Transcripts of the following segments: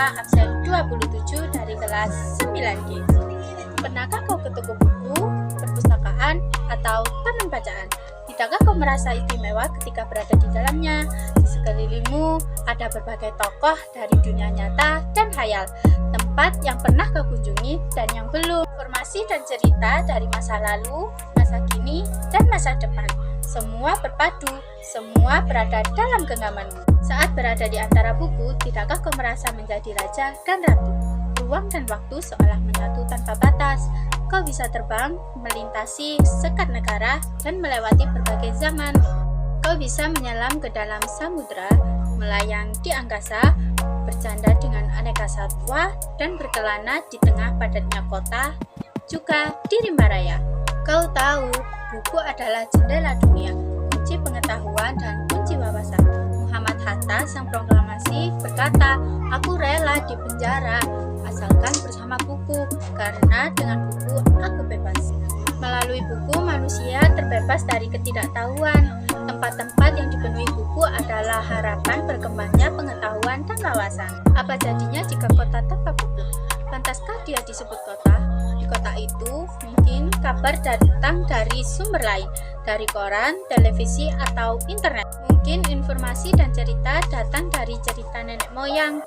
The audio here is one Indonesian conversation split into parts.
Nurhayati, absen 27 dari kelas 9G. Pernahkah kau ke toko buku, perpustakaan, atau taman bacaan? Tidakkah kau merasa istimewa ketika berada di dalamnya? Di sekelilingmu ada berbagai tokoh dari dunia nyata dan khayal, tempat yang pernah kau kunjungi dan yang belum. Informasi dan cerita dari masa lalu, masa kini, dan masa depan. Semua berpadu, semua berada dalam genggamanmu. Saat berada di antara buku, tidakkah kau merasa menjadi raja dan ratu? Ruang dan waktu seolah menyatu tanpa batas. Kau bisa terbang, melintasi sekat negara, dan melewati berbagai zaman. Kau bisa menyelam ke dalam samudra, melayang di angkasa, bercanda dengan aneka satwa, dan berkelana di tengah padatnya kota, juga di rimba raya. Kau tahu, buku adalah jendela dunia, kunci pengetahuan dan kunci wawasan. Muhammad Hatta, sang proklamasi, berkata, "Aku rela di penjara, asalkan bersama buku, karena dengan buku aku bebas." Melalui buku, manusia terbebas dari ketidaktahuan. Tempat-tempat yang dipenuhi buku adalah harapan berkembangnya pengetahuan dan wawasan. Apa jadinya jika kota tanpa buku? Pantaskah dia disebut kota? Di kota itu, mungkin kabar datang dari sumber lain, dari koran, televisi, atau internet. Mungkin informasi dan cerita datang dari cerita nenek moyang,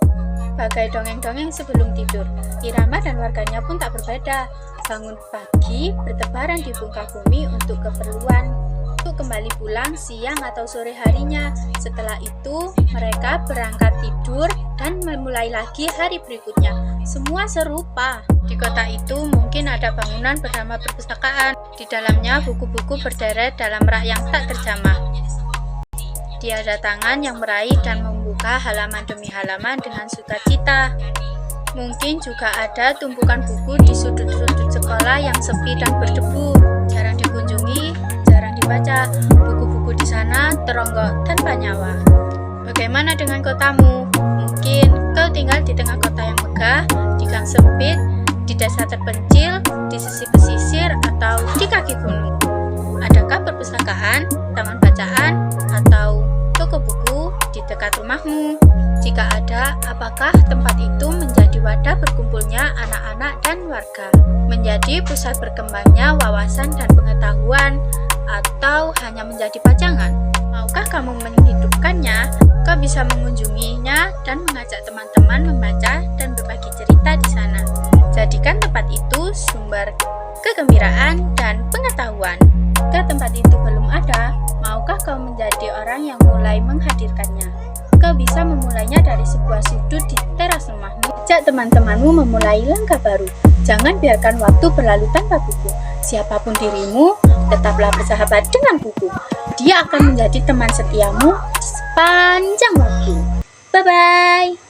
bagai dongeng-dongeng sebelum tidur. Irama dan warganya pun tak berbeda. Bangun pagi, bertebaran di muka bumi untuk keperluan, untuk kembali pulang siang atau sore harinya. Setelah itu, mereka berangkat tidur dan memulai lagi hari berikutnya. Semua serupa. Di kota itu mungkin ada bangunan bernama perpustakaan. Di dalamnya buku-buku berderet dalam rak yang tak terjamah. Tiada tangan yang meraih dan membuka halaman demi halaman dengan sukacita. Mungkin juga ada tumpukan buku di sudut-sudut sekolah yang sepi dan berdebu, jarang dikunjungi, jarang dibaca. Buku-buku di sana teronggok tanpa nyawa. Bagaimana dengan kotamu? Mungkin kau tinggal di tengah kota yang megah, di gang sempit, di desa terpencil, di sisi pesisir, atau di kaki gunung. Adakah perpustakaan, taman bacaan, atau toko buku di dekat rumahmu? Jika ada, apakah tempat itu menjadi wadah berkumpulnya anak-anak dan warga? Menjadi pusat berkembangnya wawasan dan pengetahuan? Atau hanya menjadi pajangan? Maukah kamu menghidupkannya? Kau bisa mengunjunginya dan mengajak teman-teman membaca dan berbagi cerita di sana. Jadikan tempat itu sumber kegembiraan dan pengetahuan. Jika tempat itu belum ada, maukah kau menjadi orang yang mulai menghadirkannya? Kau bisa memulainya dari sebuah sudut di teras rumahmu. Ajak teman-temanmu memulai langkah baru. Jangan biarkan waktu berlalu tanpa buku. Siapapun dirimu, tetaplah bersahabat dengan buku. Dia akan menjadi teman setiamu sepanjang waktu. Bye-bye.